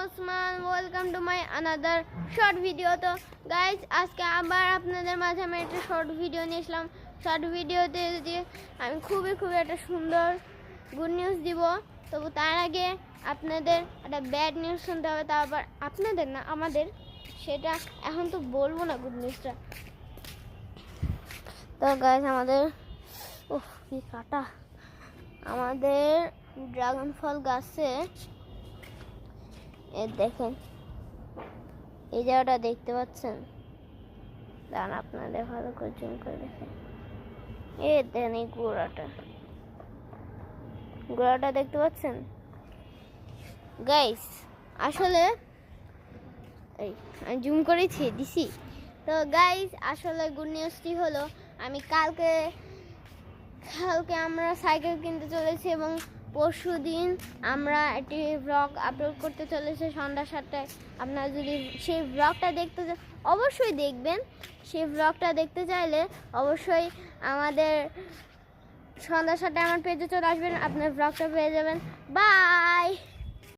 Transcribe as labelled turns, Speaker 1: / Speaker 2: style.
Speaker 1: Osman, welcome to my another short video. তো guys, আজকে আবার আপনাদের মাঝে আমি একটা শর্ট ভিডিও নিয়ে আসলাম। শর্ট ভিডিওতে যে আমি খুবই একটা সুন্দর গুড নিউজ দিব। তবু তার আগে আপনাদের একটা ব্যাড নিউজ শুনতে হবে, তা আবার আপনাদের না আমাদের। সেটা এখন তো বলবো না গুড নিউজটা। তো গাইজ, আমাদের কি কাটা, আমাদের ড্রাগন ফল গাছে দেখেন এই জায়গাটা দেখতে পাচ্ছেন? দাঁড়ান আপনাদের ভালো করে জুম করে দেখেন। দেখেন এই গোড়াটা দেখতে পাচ্ছেন গাইস? আসলে এই আমি জুম করেছি দিছি। তো গাইস, আসলে গুড নিউজটি হলো আমি কালকে আমরা সাইকেল কিনতে চলেছি এবং পরশু দিন আমরা একটি ব্লগ আপলোড করতে চলেছি সন্ধ্যা 7টায়। আপনারা যদি সেই ব্লগটা দেখতে অবশ্যই দেখবেন। সেই ব্লগটা দেখতে চাইলে অবশ্যই আমাদের সন্ধ্যা 7টায় আমার পেজে চলে আসবেন, আপনার ব্লগটা পেয়ে যাবেন। বাই।